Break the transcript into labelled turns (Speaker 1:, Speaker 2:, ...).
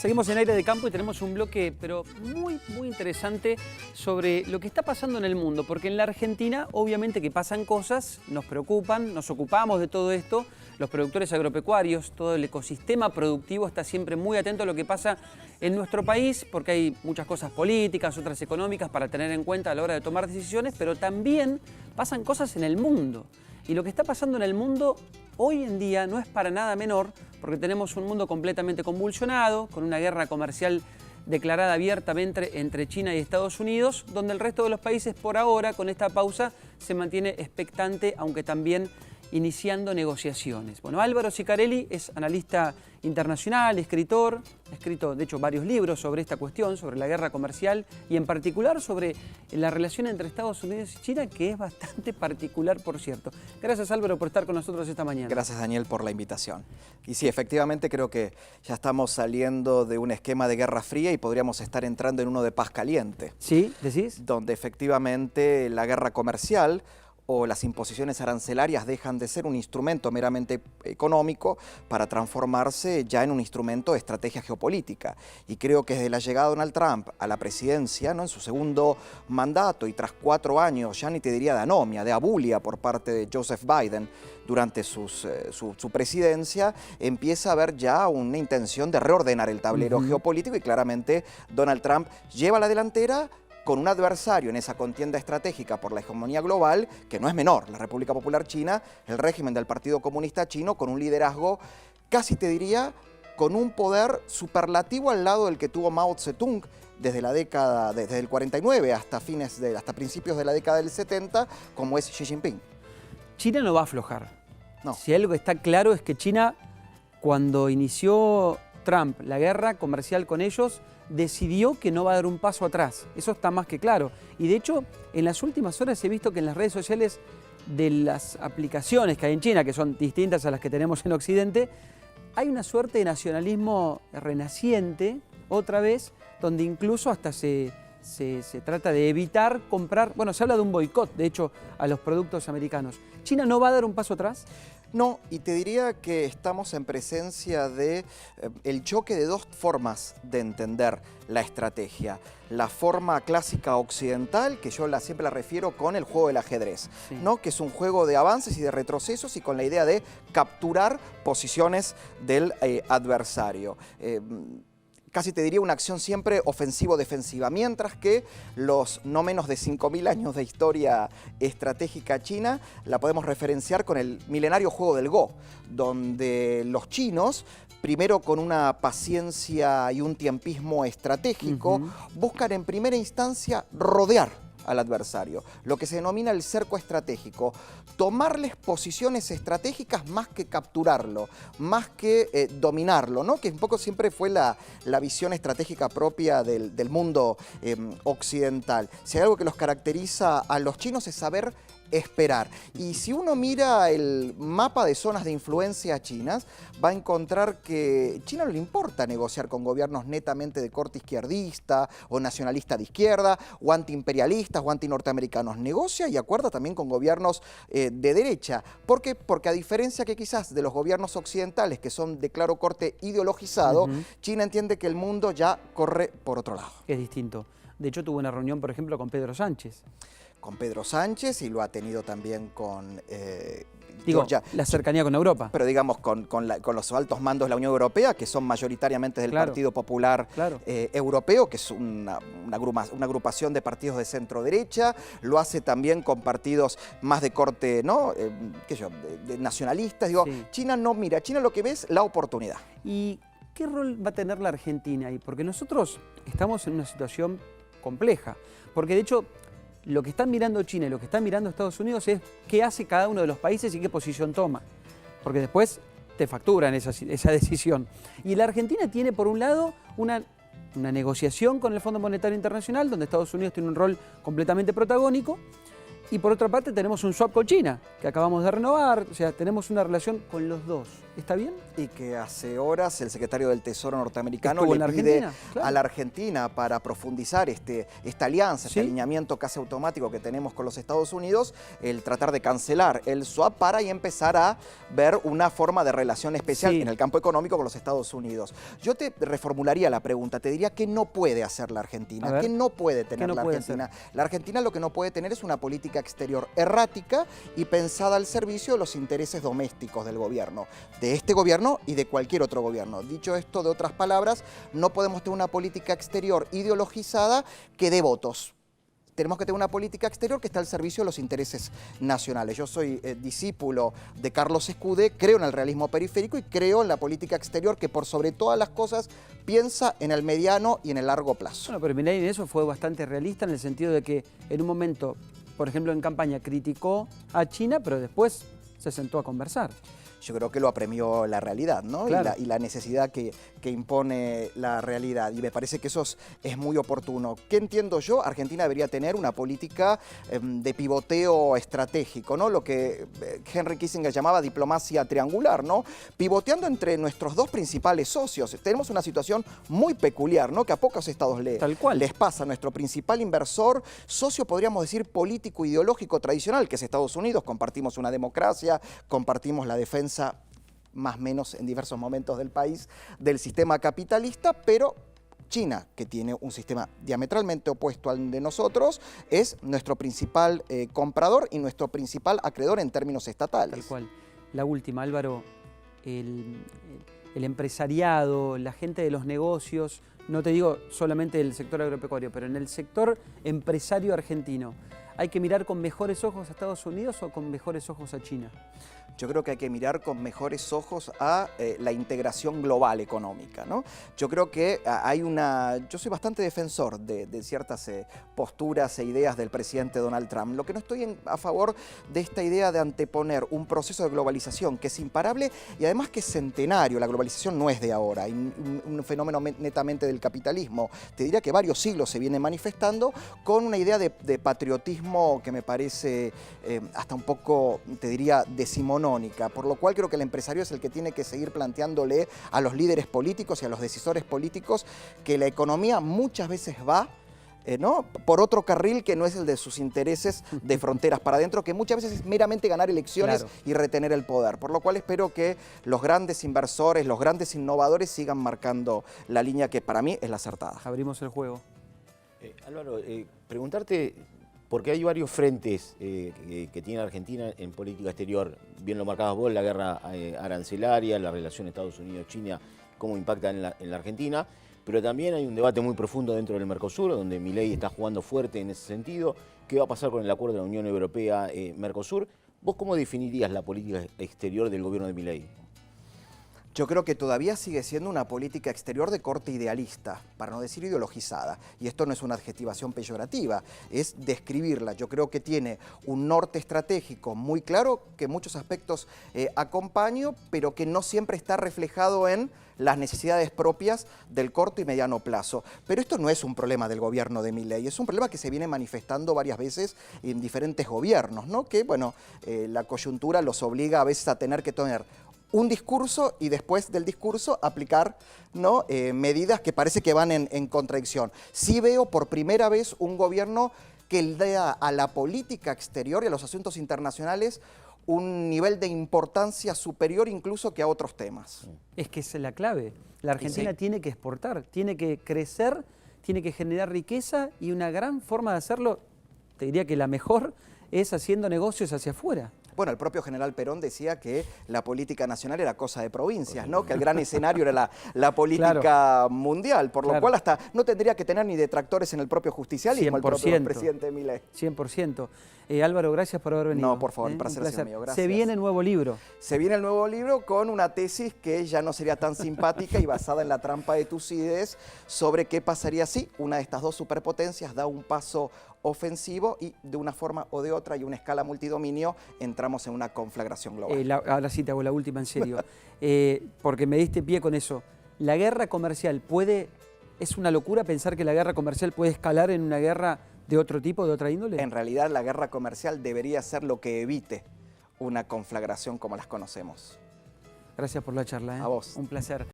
Speaker 1: Seguimos en Aire de Campo y tenemos un bloque, pero muy interesante sobre lo que está pasando en el mundo, porque en la Argentina obviamente que pasan cosas, nos preocupan, nos ocupamos de todo esto, los productores agropecuarios, todo el ecosistema productivo está siempre muy atento a lo que pasa en nuestro país, porque hay muchas cosas políticas, otras económicas para tener en cuenta a la hora de tomar decisiones, pero también pasan cosas en el mundo. Y lo que está pasando en el mundo hoy en día no es para nada menor, porque tenemos un mundo completamente convulsionado, con una guerra comercial declarada abiertamente entre China y Estados Unidos, donde el resto de los países por ahora, con esta pausa, se mantiene expectante, aunque también iniciando negociaciones. Bueno, Álvaro Ciccarelli es analista internacional, escritor, ha escrito de hecho varios libros sobre esta cuestión, sobre la guerra comercial y en particular sobre la relación entre Estados Unidos y China, que es bastante particular, por cierto. Gracias, Álvaro, por estar con nosotros esta mañana.
Speaker 2: Gracias, Daniel, por la invitación. Y sí, efectivamente creo que ya estamos saliendo de un esquema de Guerra Fría y podríamos estar entrando en uno de paz caliente.
Speaker 1: ¿Sí? ¿Decís?
Speaker 2: Donde efectivamente la guerra comercial o las imposiciones arancelarias dejan de ser un instrumento meramente económico para transformarse ya en un instrumento de estrategia geopolítica. Y creo que desde la llegada de Donald Trump a la presidencia, ¿no?, en su segundo mandato y tras 4 años, ya ni te diría de anomia, de abulia por parte de Joseph Biden durante su presidencia, empieza a haber ya una intención de reordenar el tablero geopolítico y claramente Donald Trump lleva la delantera con un adversario en esa contienda estratégica por la hegemonía global, que no es menor, la República Popular China, el régimen del Partido Comunista Chino, con un liderazgo, casi te diría, con un poder superlativo al lado del que tuvo Mao Zedong desde el 49 hasta principios de la década del 70, como es Xi Jinping.
Speaker 1: China no va a aflojar.
Speaker 2: No.
Speaker 1: Si algo está claro es que China, cuando inició Trump la guerra comercial con ellos, decidió que no va a dar un paso atrás. Eso está más que claro. Y de hecho, en las últimas horas he visto que en las redes sociales de las aplicaciones que hay en China, que son distintas a las que tenemos en Occidente, hay una suerte de nacionalismo renaciente, otra vez, donde incluso hasta se trata de evitar comprar, bueno, se habla de un boicot, de hecho, a los productos americanos. ¿China no va a dar un paso atrás?
Speaker 2: No, y te diría que estamos en presencia de el choque de dos formas de entender la estrategia. La forma clásica occidental, que yo siempre la refiero con el juego del ajedrez, sí, ¿no?, que es un juego de avances y de retrocesos y con la idea de capturar posiciones del adversario. Casi te diría una acción siempre ofensivo-defensiva, mientras que los no menos de 5.000 años de historia estratégica china la podemos referenciar con el milenario juego del Go, donde los chinos, primero con una paciencia y un tiempismo estratégico, buscan en primera instancia rodear al adversario, lo que se denomina el cerco estratégico, tomarles posiciones estratégicas más que capturarlo, más que dominarlo, ¿no?, que un poco siempre fue la visión estratégica propia del mundo occidental. Si hay algo que los caracteriza a los chinos es saber esperar. Y si uno mira el mapa de zonas de influencia chinas, va a encontrar que a China no le importa negociar con gobiernos netamente de corte izquierdista o nacionalista de izquierda o antiimperialistas o antinorteamericanos. Negocia y acuerda también con gobiernos de derecha. ¿Por qué? Porque a diferencia que quizás de los gobiernos occidentales que son de claro corte ideologizado, China entiende que el mundo ya corre por otro lado.
Speaker 1: Es distinto. De hecho, tuvo una reunión, por ejemplo, con Pedro Sánchez.
Speaker 2: Con Pedro Sánchez y lo ha tenido también con
Speaker 1: la cercanía con Europa.
Speaker 2: Pero digamos con los altos mandos de la Unión Europea, que son mayoritariamente del Partido Popular Europeo, que es una agrupación de partidos de centro-derecha. Lo hace también con partidos más de corte, ¿no?, de nacionalistas. Digo, sí. China no mira, China lo que ve es la oportunidad.
Speaker 1: ¿Y qué rol va a tener la Argentina ahí? Porque nosotros estamos en una situación compleja. Porque de hecho, lo que están mirando China y lo que están mirando Estados Unidos es qué hace cada uno de los países y qué posición toma. Porque después te facturan esa decisión. Y la Argentina tiene, por un lado, una negociación con el Fondo Monetario Internacional, donde Estados Unidos tiene un rol completamente protagónico. Y por otra parte tenemos un swap con China, que acabamos de renovar. O sea, tenemos una relación con los dos. ¿Está bien?
Speaker 2: Y que hace horas el secretario del Tesoro norteamericano
Speaker 1: ¿Estuvo
Speaker 2: le
Speaker 1: en la
Speaker 2: pide
Speaker 1: Argentina? Claro.
Speaker 2: a la Argentina para profundizar esta alianza,
Speaker 1: Sí.
Speaker 2: este alineamiento casi automático que tenemos con los Estados Unidos, el tratar de cancelar el swap para ahí empezar a ver una forma de relación especial
Speaker 1: Sí.
Speaker 2: en el campo económico con los Estados Unidos. Yo te reformularía la pregunta, te diría qué no puede hacer la
Speaker 1: A
Speaker 2: Argentina,
Speaker 1: ver.
Speaker 2: qué no puede tener
Speaker 1: no
Speaker 2: la
Speaker 1: puede
Speaker 2: Argentina. La Argentina lo que no puede tener es una política exterior errática y pensada al servicio de los intereses domésticos del gobierno, de este gobierno y de cualquier otro gobierno. Dicho esto, de otras palabras, no podemos tener una política exterior ideologizada que dé votos. Tenemos que tener una política exterior que está al servicio de los intereses nacionales. Yo soy discípulo de Carlos Escudé, creo en el realismo periférico y creo en la política exterior que por sobre todas las cosas piensa en el mediano y en el largo plazo.
Speaker 1: Bueno, pero Milei en eso fue bastante realista en el sentido de que en un momento, por ejemplo en campaña, criticó a China, pero después se sentó a conversar.
Speaker 2: Yo creo que lo apremió la realidad, ¿no?
Speaker 1: Claro.
Speaker 2: Y la necesidad que impone la realidad. Y me parece que eso es muy oportuno. ¿Qué entiendo yo? Argentina debería tener una política de pivoteo estratégico, ¿no? Lo que Henry Kissinger llamaba diplomacia triangular, ¿no? Pivoteando entre nuestros dos principales socios. Tenemos una situación muy peculiar, ¿no? Que a pocos estados
Speaker 1: Tal cual.
Speaker 2: les pasa. Nuestro principal inversor, socio, podríamos decir, político, ideológico, tradicional, que es Estados Unidos. Compartimos una democracia, compartimos la defensa más o menos en diversos momentos del país, del sistema capitalista, pero China, que tiene un sistema diametralmente opuesto al de nosotros, es nuestro principal comprador y nuestro principal acreedor en términos estatales.
Speaker 1: Tal cual. La última, Álvaro, el empresariado, la gente de los negocios, no te digo solamente del sector agropecuario, pero en el sector empresario argentino, ¿hay que mirar con mejores ojos a Estados Unidos o con mejores ojos a China?
Speaker 2: Yo creo que hay que mirar con mejores ojos a la integración global económica, ¿no? Yo creo que yo soy bastante defensor de ciertas posturas e ideas del presidente Donald Trump. Lo que no estoy a favor de esta idea de anteponer un proceso de globalización que es imparable y además que es centenario. La globalización no es de ahora, un fenómeno netamente del capitalismo. Te diría que varios siglos se viene manifestando con una idea de patriotismo que me parece hasta un poco, te diría, decimonónica, por lo cual creo que el empresario es el que tiene que seguir planteándole a los líderes políticos y a los decisores políticos que la economía muchas veces va ¿no? por otro carril que no es el de sus intereses de fronteras para adentro, que muchas veces es meramente ganar elecciones
Speaker 1: Claro.
Speaker 2: y retener el poder. Por lo cual espero que los grandes inversores, los grandes innovadores sigan marcando la línea que para mí es la acertada.
Speaker 1: Abrimos el juego.
Speaker 3: Álvaro, preguntarte, porque hay varios frentes que tiene Argentina en política exterior, bien lo marcabas vos, la guerra arancelaria, la relación Estados Unidos-China, cómo impacta en la Argentina, pero también hay un debate muy profundo dentro del Mercosur, donde Milei está jugando fuerte en ese sentido. ¿Qué va a pasar con el acuerdo de la Unión Europea-Mercosur? ¿Vos cómo definirías la política exterior del gobierno de Milei?
Speaker 2: Yo creo que todavía sigue siendo una política exterior de corte idealista, para no decir ideologizada. Y esto no es una adjetivación peyorativa, es describirla. Yo creo que tiene un norte estratégico muy claro, que en muchos aspectos acompaño, pero que no siempre está reflejado en las necesidades propias del corto y mediano plazo. Pero esto no es un problema del gobierno de Milei, es un problema que se viene manifestando varias veces en diferentes gobiernos, ¿no? Que, bueno, la coyuntura los obliga a veces a tener que tener un discurso y después del discurso aplicar, ¿no? Medidas que parece que van en contradicción. Sí veo por primera vez un gobierno que le da a la política exterior y a los asuntos internacionales un nivel de importancia superior incluso que a otros temas.
Speaker 1: Es que esa es la clave. La Argentina
Speaker 2: Sí.
Speaker 1: tiene que exportar, tiene que crecer, tiene que generar riqueza y una gran forma de hacerlo, te diría que la mejor, es haciendo negocios hacia afuera.
Speaker 2: Bueno, el propio general Perón decía que la política nacional era cosa de provincias, ¿no? Que el gran escenario era la política
Speaker 1: Claro.
Speaker 2: mundial, por lo
Speaker 1: Claro.
Speaker 2: cual hasta no tendría que tener ni detractores en el propio justicialismo, el propio
Speaker 1: 100%.
Speaker 2: presidente Milei.
Speaker 1: 100%. Álvaro, gracias por haber venido.
Speaker 2: No, por favor, el
Speaker 1: Un
Speaker 2: placer ha sido mío, gracias.
Speaker 1: Se viene el nuevo libro.
Speaker 2: Se viene el nuevo libro con una tesis que ya no sería tan simpática y basada en la trampa de Tucídides sobre qué pasaría si una de estas dos superpotencias da un paso ofensivo y de una forma o de otra y una escala multidominio entramos en una conflagración global.
Speaker 1: Ahora sí te hago la última en serio, porque me diste pie con eso. ¿La guerra comercial es una locura pensar que la guerra comercial puede escalar en una guerra de otro tipo, de otra índole?
Speaker 2: En realidad la guerra comercial debería ser lo que evite una conflagración como las conocemos.
Speaker 1: Gracias por la charla.
Speaker 2: A vos.
Speaker 1: Un placer.